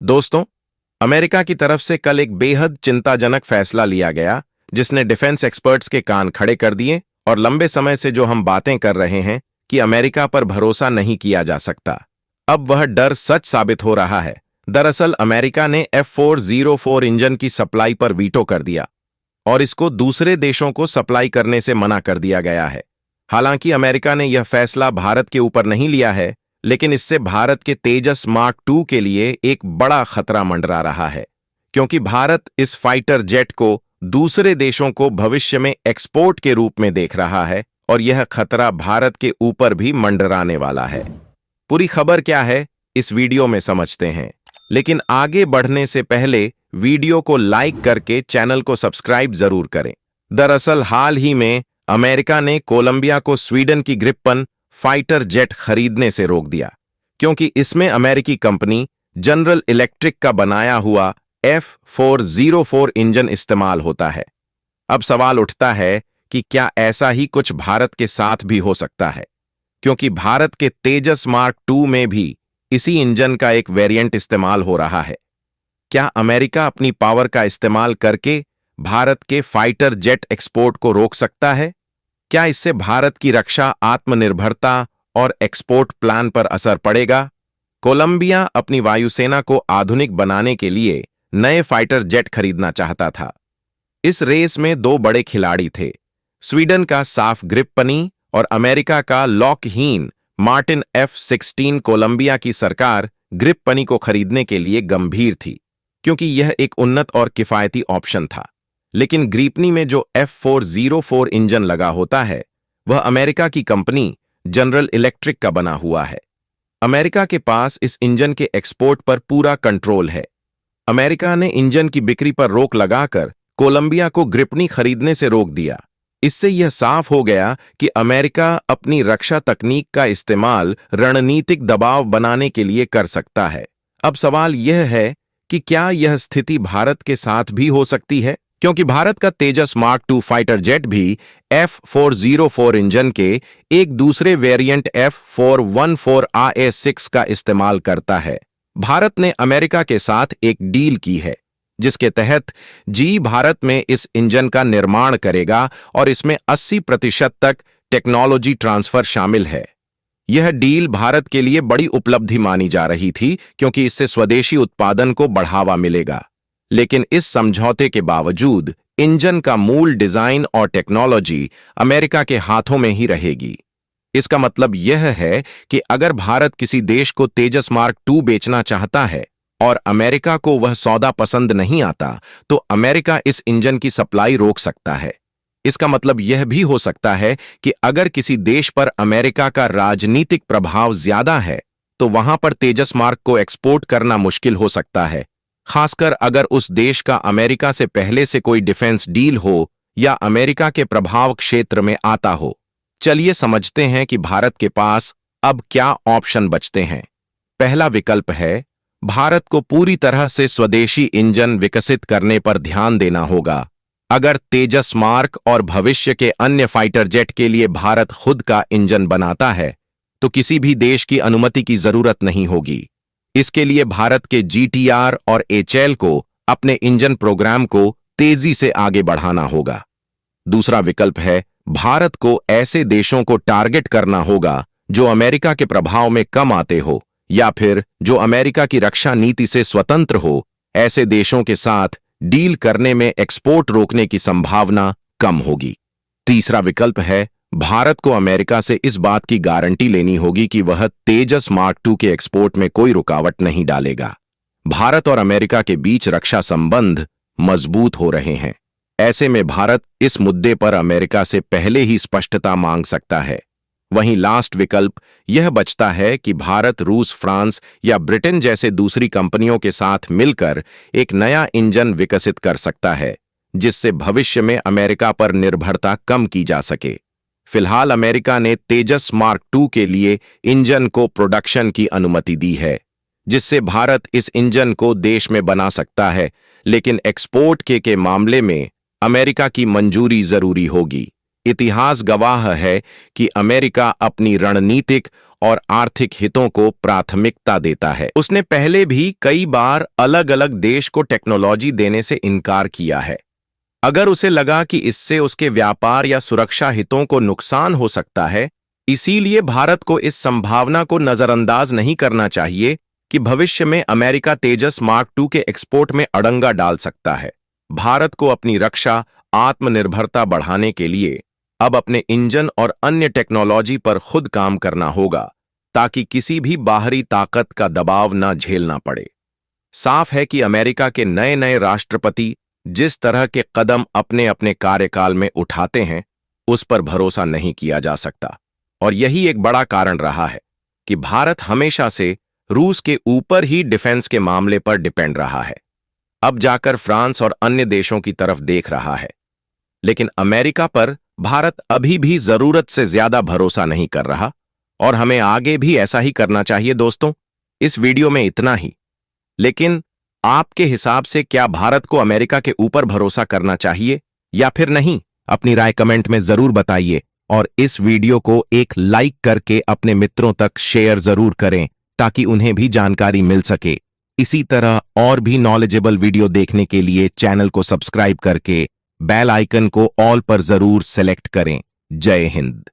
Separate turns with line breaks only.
दोस्तों, अमेरिका की तरफ से कल एक बेहद चिंताजनक फैसला लिया गया जिसने डिफेंस एक्सपर्ट्स के कान खड़े कर दिए और लंबे समय से जो हम बातें कर रहे हैं कि अमेरिका पर भरोसा नहीं किया जा सकता, अब वह डर सच साबित हो रहा है। दरअसल अमेरिका ने F404 इंजन की सप्लाई पर वीटो कर दिया और इसको दूसरे देशों को सप्लाई करने से मना कर दिया गया है। हालांकि अमेरिका ने यह फैसला भारत के ऊपर नहीं लिया है, लेकिन इससे भारत के तेजस मार्क 2 के लिए एक बड़ा खतरा मंडरा रहा है, क्योंकि भारत इस फाइटर जेट को दूसरे देशों को भविष्य में एक्सपोर्ट के रूप में देख रहा है और यह खतरा भारत के ऊपर भी मंडराने वाला है। पूरी खबर क्या है, इस वीडियो में समझते हैं, लेकिन आगे बढ़ने से पहले वीडियो को लाइक करके चैनल को सब्सक्राइब जरूर करें। दरअसल हाल ही में अमेरिका ने कोलंबिया को स्वीडन की ग्रिप्पन फाइटर जेट खरीदने से रोक दिया, क्योंकि इसमें अमेरिकी कंपनी जनरल इलेक्ट्रिक का बनाया हुआ F404 इंजन इस्तेमाल होता है। अब सवाल उठता है कि क्या ऐसा ही कुछ भारत के साथ भी हो सकता है, क्योंकि भारत के तेजस मार्क 2 में भी इसी इंजन का एक वेरिएंट इस्तेमाल हो रहा है। क्या अमेरिका अपनी पावर का इस्तेमाल करके भारत के फाइटर जेट एक्सपोर्ट को रोक सकता है? क्या इससे भारत की रक्षा आत्मनिर्भरता और एक्सपोर्ट प्लान पर असर पड़ेगा? कोलंबिया अपनी वायुसेना को आधुनिक बनाने के लिए नए फाइटर जेट खरीदना चाहता था। इस रेस में दो बड़े खिलाड़ी थे, स्वीडन का साफ ग्रिप्पनी और अमेरिका का लॉकहीड मार्टिन F-16। कोलंबिया की सरकार ग्रिप्पनी को खरीदने के लिए गंभीर थी, क्योंकि यह एक उन्नत और किफायती ऑप्शन था। लेकिन ग्रिप्पनी में जो F404 इंजन लगा होता है, वह अमेरिका की कंपनी जनरल इलेक्ट्रिक का बना हुआ है। अमेरिका के पास इस इंजन के एक्सपोर्ट पर पूरा कंट्रोल है। अमेरिका ने इंजन की बिक्री पर रोक लगाकर कोलंबिया को ग्रिप्पनी खरीदने से रोक दिया। इससे यह साफ हो गया कि अमेरिका अपनी रक्षा तकनीक का इस्तेमाल रणनीतिक दबाव बनाने के लिए कर सकता है। अब सवाल यह है कि क्या यह स्थिति भारत के साथ भी हो सकती है, क्योंकि भारत का तेजस मार्क 2 फाइटर जेट भी F404 इंजन के एक दूसरे वेरिएंट F414A6 का इस्तेमाल करता है। भारत ने अमेरिका के साथ एक डील की है, जिसके तहत भारत में इस इंजन का निर्माण करेगा और इसमें 80% तक टेक्नोलॉजी ट्रांसफर शामिल है। यह डील भारत के लिए बड़ी उपलब्धि मानी जा रही थी, क्योंकि इससे स्वदेशी उत्पादन को बढ़ावा मिलेगा। लेकिन इस समझौते के बावजूद इंजन का मूल डिजाइन और टेक्नोलॉजी अमेरिका के हाथों में ही रहेगी। इसका मतलब यह है कि अगर भारत किसी देश को तेजस मार्क 2 बेचना चाहता है और अमेरिका को वह सौदा पसंद नहीं आता, तो अमेरिका इस इंजन की सप्लाई रोक सकता है। इसका मतलब यह भी हो सकता है कि अगर किसी देश पर अमेरिका का राजनीतिक प्रभाव ज्यादा है, तो वहां पर तेजस मार्क को एक्सपोर्ट करना मुश्किल हो सकता है, खासकर अगर उस देश का अमेरिका से पहले से कोई डिफेंस डील हो या अमेरिका के प्रभाव क्षेत्र में आता हो। चलिए समझते हैं कि भारत के पास अब क्या ऑप्शन बचते हैं। पहला विकल्प है, भारत को पूरी तरह से स्वदेशी इंजन विकसित करने पर ध्यान देना होगा। अगर तेजस मार्क और भविष्य के अन्य फाइटर जेट के लिए भारत खुद का इंजन बनाता है, तो किसी भी देश की अनुमति की जरूरत नहीं होगी। इसके लिए भारत के GTR और HAL को अपने इंजन प्रोग्राम को तेजी से आगे बढ़ाना होगा। दूसरा विकल्प है, भारत को ऐसे देशों को टारगेट करना होगा जो अमेरिका के प्रभाव में कम आते हो या फिर जो अमेरिका की रक्षा नीति से स्वतंत्र हो। ऐसे देशों के साथ डील करने में एक्सपोर्ट रोकने की संभावना कम होगी। तीसरा विकल्प है, भारत को अमेरिका से इस बात की गारंटी लेनी होगी कि वह तेजस मार्क 2 के एक्सपोर्ट में कोई रुकावट नहीं डालेगा। भारत और अमेरिका के बीच रक्षा संबंध मजबूत हो रहे हैं। ऐसे में भारत इस मुद्दे पर अमेरिका से पहले ही स्पष्टता मांग सकता है। वहीं लास्ट विकल्प यह बचता है कि भारत रूस, फ्रांस या ब्रिटेन जैसे दूसरी कंपनियों के साथ मिलकर एक नया इंजन विकसित कर सकता है, जिससे भविष्य में अमेरिका पर निर्भरता कम की जा सके। फिलहाल अमेरिका ने तेजस मार्क 2 के लिए इंजन को प्रोडक्शन की अनुमति दी है, जिससे भारत इस इंजन को देश में बना सकता है, लेकिन एक्सपोर्ट के मामले में अमेरिका की मंजूरी जरूरी होगी। इतिहास गवाह है कि अमेरिका अपनी रणनीतिक और आर्थिक हितों को प्राथमिकता देता है। उसने पहले भी कई बार अलग अलग देश को टेक्नोलॉजी देने से इनकार किया है। अगर उसे लगा कि इससे उसके व्यापार या सुरक्षा हितों को नुकसान हो सकता है, इसीलिए भारत को इस संभावना को नजरअंदाज नहीं करना चाहिए कि भविष्य में अमेरिका तेजस मार्क II के एक्सपोर्ट में अड़ंगा डाल सकता है। भारत को अपनी रक्षा आत्मनिर्भरता बढ़ाने के लिए अब अपने इंजन और अन्य टेक्नोलॉजी पर खुद काम करना होगा, ताकि किसी भी बाहरी ताकत का दबाव न झेलना पड़े। साफ है कि अमेरिका के नए नए राष्ट्रपति जिस तरह के कदम अपने अपने कार्यकाल में उठाते हैं, उस पर भरोसा नहीं किया जा सकता, और यही एक बड़ा कारण रहा है कि भारत हमेशा से रूस के ऊपर ही डिफेंस के मामले पर डिपेंड रहा है। अब जाकर फ्रांस और अन्य देशों की तरफ देख रहा है, लेकिन अमेरिका पर भारत अभी भी जरूरत से ज्यादा भरोसा नहीं कर रहा, और हमें आगे भी ऐसा ही करना चाहिए। दोस्तों, इस वीडियो में इतना ही, लेकिन आपके हिसाब से क्या भारत को अमेरिका के ऊपर भरोसा करना चाहिए या फिर नहीं? अपनी राय कमेंट में जरूर बताइए, और इस वीडियो को एक लाइक करके अपने मित्रों तक शेयर जरूर करें, ताकि उन्हें भी जानकारी मिल सके। इसी तरह और भी नॉलेजेबल वीडियो देखने के लिए चैनल को सब्सक्राइब करके बेल आइकन को ऑल पर जरूर सेलेक्ट करें। जय हिंद।